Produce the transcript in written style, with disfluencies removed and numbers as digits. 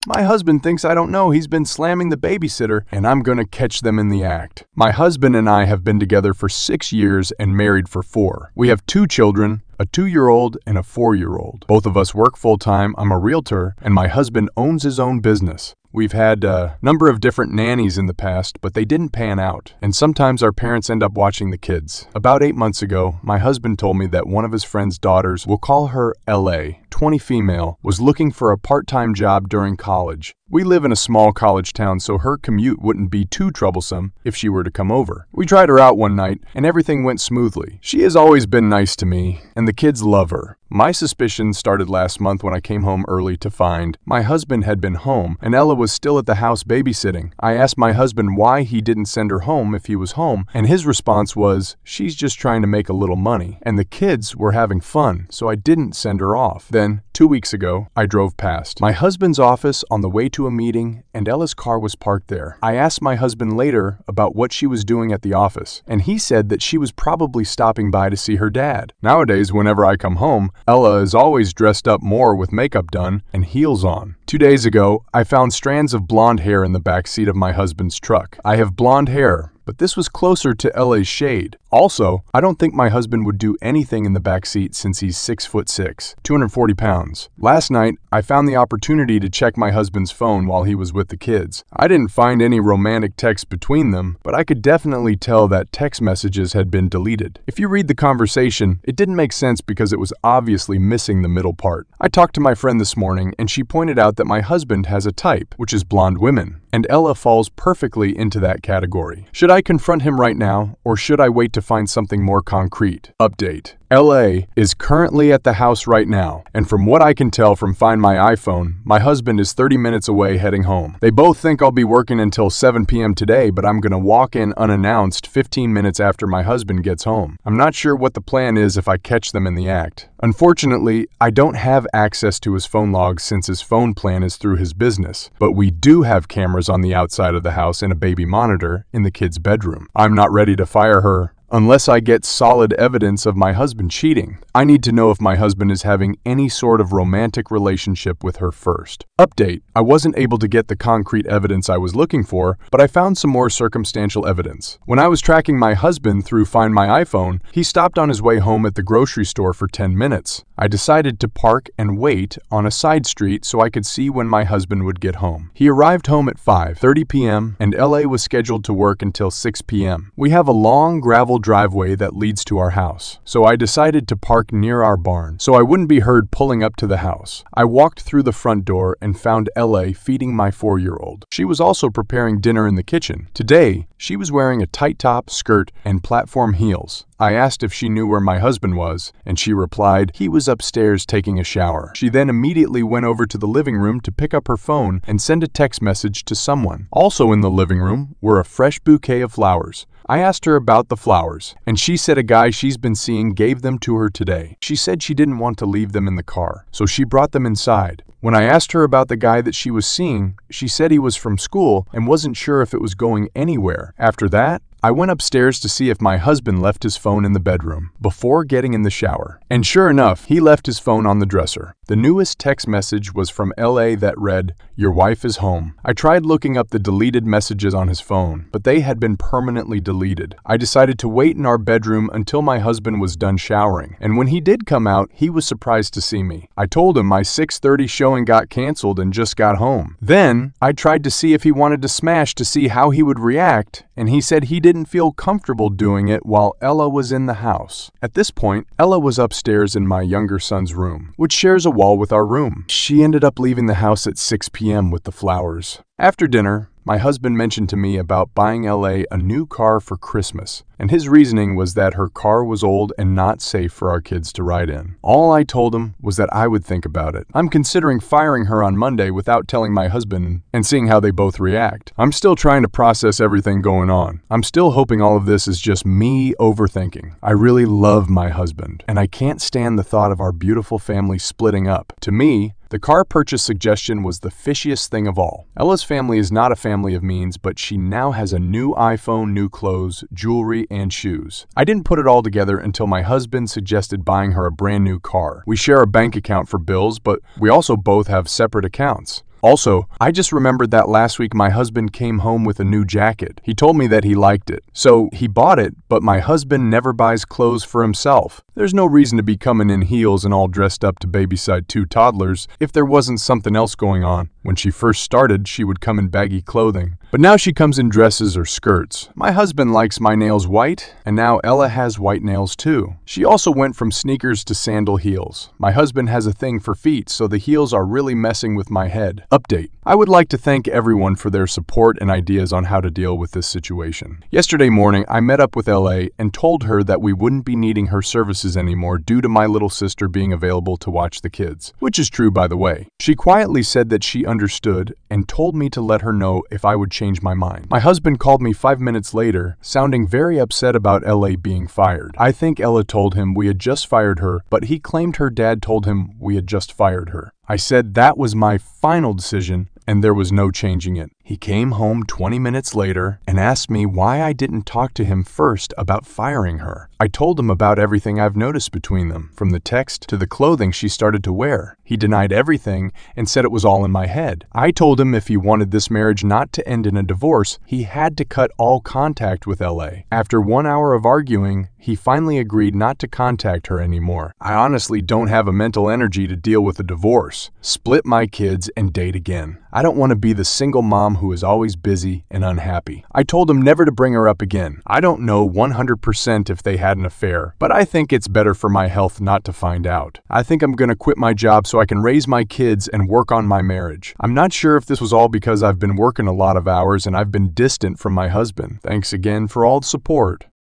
My husband thinks I don't know he's been slamming the babysitter, and I'm gonna catch them in the act. My husband and I have been together for 6 years and married for 4. We have 2 children, a 2-year-old and a 4-year-old. Both of us work full-time. I'm a realtor, and my husband owns his own business. We've had a number of different nannies in the past, but they didn't pan out, and sometimes our parents end up watching the kids. About 8 months ago, my husband told me that one of his friend's daughters, we'll call her LA, 20 female, was looking for a part-time job during college. We live in a small college town, so her commute wouldn't be too troublesome if she were to come over. We tried her out one night, and everything went smoothly. She has always been nice to me, and the kids love her. My suspicions started last month when I came home early to find my husband had been home, and Ella was still at the house babysitting. I asked my husband why he didn't send her home if he was home, and his response was, she's just trying to make a little money, and the kids were having fun, so I didn't send her off. Then, 2 weeks ago, I drove past my husband's office on the way to a meeting, and Ella's car was parked there. I asked my husband later about what she was doing at the office, and he said that she was probably stopping by to see her dad. Nowadays, whenever I come home, Ella is always dressed up more with makeup done and heels on. 2 days ago, I found strands of blonde hair in the back seat of my husband's truck. I have blonde hair, but this was closer to LA's shade. Also, I don't think my husband would do anything in the back seat since he's 6'6", 240 pounds. Last night, I found the opportunity to check my husband's phone while he was with the kids. I didn't find any romantic texts between them, but I could definitely tell that text messages had been deleted. If you read the conversation, it didn't make sense because it was obviously missing the middle part. I talked to my friend this morning, and she pointed out that my husband has a type, which is blonde women, and Ella falls perfectly into that category. Should I confront him right now, or should I wait to find something more concrete? Update. LA is currently at the house right now, and from what I can tell from Find My iPhone, my husband is 30 minutes away heading home. They both think I'll be working until 7 p.m. today, but I'm gonna walk in unannounced 15 minutes after my husband gets home. I'm not sure what the plan is if I catch them in the act. Unfortunately, I don't have access to his phone logs since his phone plan is through his business, but we do have cameras on the outside of the house and a baby monitor in the kid's bedroom. I'm not ready to fire her unless I get solid evidence of my husband cheating. I need to know if my husband is having any sort of romantic relationship with her first. Update. I wasn't able to get the concrete evidence I was looking for, but I found some more circumstantial evidence. When I was tracking my husband through Find My iPhone, he stopped on his way home at the grocery store for 10 minutes. I decided to park and wait on a side street so I could see when my husband would get home. He arrived home at 5:30 p.m. and LA was scheduled to work until 6 p.m. We have a long gravel driveway that leads to our house, so I decided to park near our barn so I wouldn't be heard pulling up to the house. I walked through the front door and found LA feeding my 4-year-old. She was also preparing dinner in the kitchen. Today, she was wearing a tight top, skirt, and platform heels. I asked if she knew where my husband was, and she replied he was upstairs taking a shower. She then immediately went over to the living room to pick up her phone and send a text message to someone. Also in the living room were a fresh bouquet of flowers. I asked her about the flowers, and she said a guy she's been seeing gave them to her today. She said she didn't want to leave them in the car, so she brought them inside. When I asked her about the guy that she was seeing, she said he was from school and wasn't sure if it was going anywhere. After that, I went upstairs to see if my husband left his phone in the bedroom before getting in the shower. And sure enough, he left his phone on the dresser. The newest text message was from LA that read, "Your wife is home." I tried looking up the deleted messages on his phone, but they had been permanently deleted. I decided to wait in our bedroom until my husband was done showering, and when he did come out, he was surprised to see me. I told him my 6:30 showing got canceled and just got home. Then, I tried to see if he wanted to smash to see how he would react, and he said he didn't feel comfortable doing it while Ella was in the house. At this point, Ella was upstairs in my younger son's room, which shares a wall with our room. She ended up leaving the house at 6 p.m. with the flowers. After dinner, my husband mentioned to me about buying LA a new car for Christmas, and his reasoning was that her car was old and not safe for our kids to ride in. All I told him was that I would think about it. I'm considering firing her on Monday without telling my husband and seeing how they both react. I'm still trying to process everything going on. I'm still hoping all of this is just me overthinking. I really love my husband, and I can't stand the thought of our beautiful family splitting up. To me, the car purchase suggestion was the fishiest thing of all. Ella's family is not a family of means, but she now has a new iPhone, new clothes, jewelry, and shoes. I didn't put it all together until my husband suggested buying her a brand new car. We share a bank account for bills, but we also both have separate accounts. Also, I just remembered that last week my husband came home with a new jacket. He told me that he liked it. So he bought it, but my husband never buys clothes for himself. There's no reason to be coming in heels and all dressed up to babysit 2 toddlers if there wasn't something else going on. When she first started, she would come in baggy clothing, but now she comes in dresses or skirts. My husband likes my nails white, and now Ella has white nails too. She also went from sneakers to sandal heels. My husband has a thing for feet, so the heels are really messing with my head. Update. I would like to thank everyone for their support and ideas on how to deal with this situation. Yesterday morning, I met up with LA and told her that we wouldn't be needing her services anymore due to my little sister being available to watch the kids, which is true, by the way. She quietly said that she understood and told me to let her know if I would change my mind. My husband called me 5 minutes later, sounding very upset about LA being fired. I think Ella told him we had just fired her, but he claimed her dad told him we had just fired her. I said that was my final decision and there was no changing it. He came home 20 minutes later and asked me why I didn't talk to him first about firing her. I told him about everything I've noticed between them, from the text to the clothing she started to wear. He denied everything and said it was all in my head. I told him if he wanted this marriage not to end in a divorce, he had to cut all contact with LA. After 1 hour of arguing, he finally agreed not to contact her anymore. I honestly don't have a mental energy to deal with a divorce, split my kids, and date again. I don't want to be the single mom who is always busy and unhappy. I told him never to bring her up again. I don't know 100% if they had an affair, but I think it's better for my health not to find out. I think I'm gonna quit my job so I can raise my kids and work on my marriage. I'm not sure if this was all because I've been working a lot of hours and I've been distant from my husband. Thanks again for all the support.